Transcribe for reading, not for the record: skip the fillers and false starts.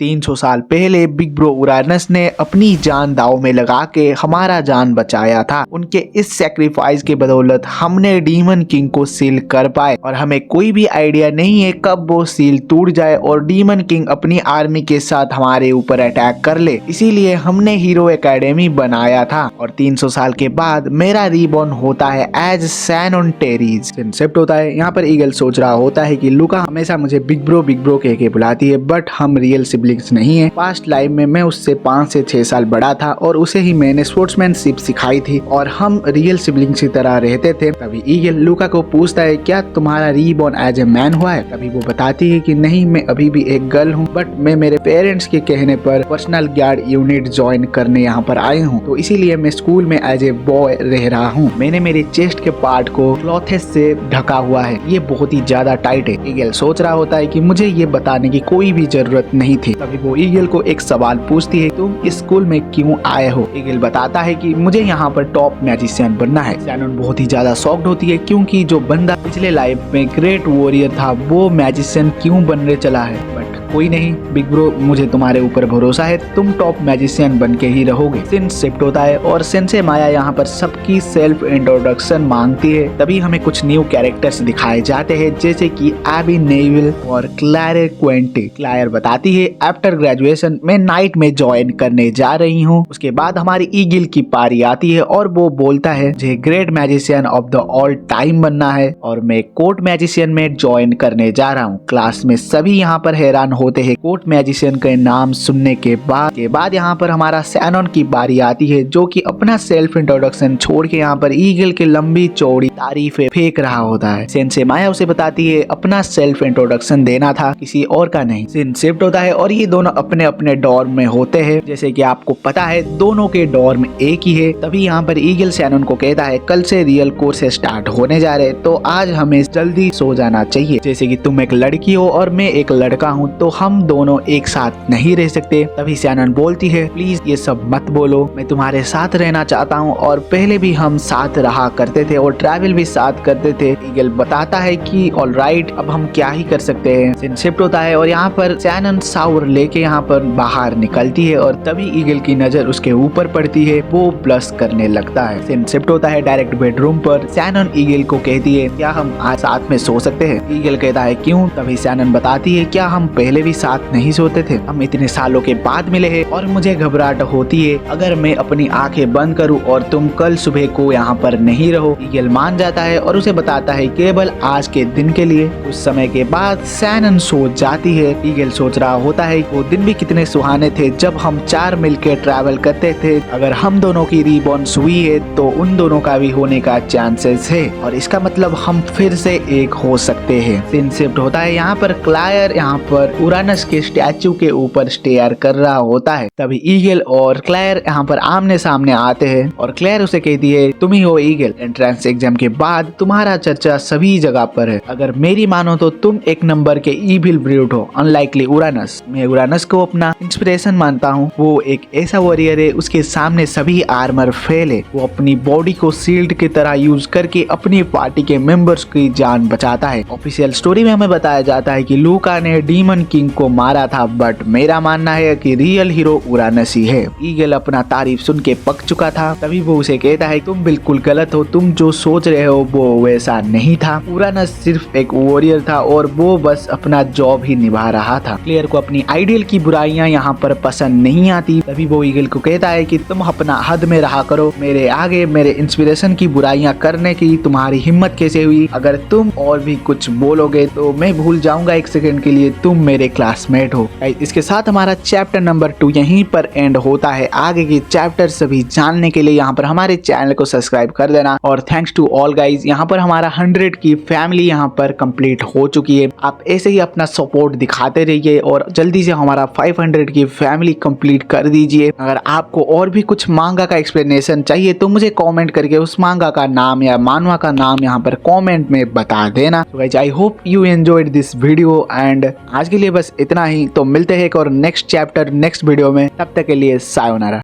300 साल पहले big bro उरानस ने अपनी जान दांव में लगा के हमारा जान बचाया था। उनके इस सेक्रीफाइस की बदौलत हमने डीमन किंग को सील कर पाए और हमें कोई भी आइडिया नहीं है कब वो सील टूट जाए और डीमन किंग अपनी आर्मी के साथ हमारे ऊपर अटैक कर ले। इसीलिए हमने हीरो एकेडमी बनाया था और 300 साल के बाद मेरा रीबॉर्न होता है as San on teres. Concept होता है यहाँ पर ईगल सोच रहा होता है कि लूका हमेशा मुझे बिग ब्रो कह के बुलाती है, बट हम रियल सिबलिंग्स नहीं है। पास्ट लाइफ में मैं उससे 5 से 6 साल बड़ा था और उसे ही मैंने स्पोर्ट्समैनशिप सिखाई थी और हम रियल सिबलिंग्स की तरह रहते थे। तभी ईगल लूका को पूछता है क्या तुम्हारा रीबॉर्न एज ए मैन हुआ है? तभी वो बताती है कि नहीं, मैं अभी भी एक गर्ल हूँ, बट मैं मेरे पेरेंट्स के कहने पर पर्सनल गार्ड यूनिट ज्वाइन करने यहाँ पर आई हूँ, तो इसीलिए मैं स्कूल में एज ए बॉय रह रहा हूँ। मैंने मेरे चेस्ट के पार्ट को क्लॉथेस से ढका हुआ है, ये बहुत ही ज्यादा टाइट है। ईगल सोच रहा होता है कि मुझे ये बताने की कोई भी जरूरत नहीं थी। तभी वो ईगल को एक सवाल पूछती है, तुम इस स्कूल में क्यों आए हो? ईगल बताता है कि मुझे यहाँ पर टॉप मैजिशियन बनना है। शैनन बहुत ही ज्यादा शॉक्ड होती है क्योंकि जो बंदा पिछले लाइफ में ग्रेट वॉरियर था वो मैजिशियन क्यों बनने चला है। बट कोई नहीं बिग ब्रो, मुझे तुम्हारे ऊपर भरोसा है, तुम टॉप मैजिशियन बन के ही रहोगे। सीन शिफ्ट होता है और सेंसे माया यहाँ पर सबकी सेल्फ इंट्रोडक्शन मांगती है। तभी हमें कुछ न्यू कैरेक्टर्स दिखाए जाते हैं जैसे कि एबी नेविल और क्लायर क्वेंटी। क्लायर बताती है आफ्टर ग्रेजुएशन मैं नाइट में ज्वाइन करने जा रही हूँ। उसके बाद हमारी ईगल की पारी आती है और वो बोलता है मुझे great magician of the all time बनना है और मैं कोर्ट मैजिशियन में ज्वाइन करने जा रहा हूँ। क्लास में सभी यहाँ पर हैरान होते हैं कोर्ट मैजिशियन के नाम सुनने के बाद यहाँ पर हमारा सैनन की बारी आती है जो कि अपना सेल्फ इंट्रोडक्शन छोड़ के यहाँ पर ईगल की लंबी चौड़ी तारीफें फेंक रहा होता है। सेंसे माया उसे बताती है अपना सेल्फ इंट्रोडक्शन देना था, किसी और का नहीं। सीन शिफ्ट होता है और ये दोनों अपने अपने डॉर्म में होते हैं। जैसे कि आपको पता है दोनों के डॉर्म एक ही है। तभी यहाँ पर ईगल सैनन को कहता है कल से रियल कोर्स स्टार्ट होने जा रहे, तो आज हमें जल्दी सो जाना चाहिए। जैसे कि तुम एक लड़की हो और मैं एक लड़का हूँ तो हम दोनों एक साथ नहीं रह सकते। तभी सैनन बोलती है प्लीज ये सब मत बोलो, मैं तुम्हारे साथ रहना चाहता हूँ और पहले भी हम साथ रहा करते थे और ट्रैवल भी साथ करते थे। ईगल बताता है कि ऑलराइट, अब हम क्या ही कर सकते हैं। सीन शिफ्ट होता है और यहाँ पर सैनन शावर लेके यहाँ पर बाहर निकलती है और तभी ईगल की नजर उसके ऊपर पड़ती है, वो ब्लश करने लगता है। सीन शिफ्ट होता है डायरेक्ट बेडरूम पर। सैनन ईगल को कहती है क्या हम आज साथ में सो सकते हैं? ईगल कहता है क्यों? तभी सैनन बताती है क्या हम पहले भी साथ नहीं सोते थे? हम इतने सालों के बाद मिले हैं और मुझे घबराहट होती है अगर मैं अपनी आंखें बंद करूं और तुम कल सुबह को यहाँ पर नहीं रहो। ईगल मान जाता है और उसे बताता है केवल आज के दिन के लिए। उस समय के बाद सैनन सो जाती है। ईगल सोच रहा होता है वो दिन भी कितने सुहाने थे जब हम 4 मिलकर ट्रैवल करते थे। अगर हम दोनों की रीबॉर्न हुई है तो उन दोनों का भी होने का चांसेस है और इसका मतलब हम फिर से एक हो सकते हैं। सीन शिफ्ट होता है यहाँ पर क्लायर यहाँ पर उरानस के स्टैचू के ऊपर स्टेयर कर रहा होता है। तभी ईगल और क्लेयर यहाँ पर आमने सामने आते हैं और क्लेयर उसे कहती है तुम ही हो ईगल, एंट्रेंस एग्जाम के बाद तुम्हारा चर्चा सभी जगह पर है। अगर मेरी मानो तो तुम एक नंबर के ईविल ब्रूट हो, अनलाइकली उरानस। मैं उरानस को अपना इंस्पिरेशन मानता हूँ। वो एक ऐसा वॉरियर है उसके सामने सभी आर्मर फेल है। वो अपनी बॉडी को शील्ड की तरह यूज करके अपनी पार्टी के मेंबर्स की जान बचाता है। ऑफिशियल स्टोरी में हमें बताया जाता है कि लूका ने डीमन किंग को मारा था, बट मेरा मानना है कि रियल हीरो उरानस ही है। ईगल अपना तारीफ सुन के पक चुका था। तभी वो उसे कहता है तुम बिल्कुल गलत हो, तुम जो सोच रहे हो वो वैसा नहीं था। उरानस सिर्फ एक वॉरियर था और वो बस अपना जॉब ही निभा रहा था। क्लियर को अपनी आइडियल की बुराइयां यहाँ पर पसंद नहीं आती। तभी वो ईगल को कहता है कि तुम अपना हद में रहा करो, मेरे आगे मेरे इंस्पिरेशन की बुराइयां करने की तुम्हारी हिम्मत कैसे हुई? अगर तुम और भी कुछ बोलोगे तो मैं भूल जाऊंगा एक सेकंड के लिए तुम मेरे क्लासमेट हो। इसके साथ हमारा चैप्टर नंबर 2 यहीं पर एंड होता है। आगे के चैप्टर सभी जानने के लिए यहाँ पर हमारे चैनल को सब्सक्राइब कर देना और थैंक्स टू ऑल गाइज। यहाँ पर हमारा 100 की फैमिली यहाँ पर कंप्लीट हो चुकी है। आप ऐसे ही अपना सपोर्ट दिखाते रहिए और जल्दी से हमारा 500 की फैमिली कंप्लीट कर दीजिए। अगर आपको और भी कुछ मांगा का एक्सप्लेनेशन चाहिए तो मुझे कमेंट करके उस मांगा का नाम या मानवा का नाम यहाँ पर कमेंट में बता देना। तो guys I hope you enjoyed this video and आज के लिए बस इतना ही। तो मिलते हैं एक और नेक्स्ट चैप्टर नेक्स्ट वीडियो में, तब तक के लिए सायोनारा।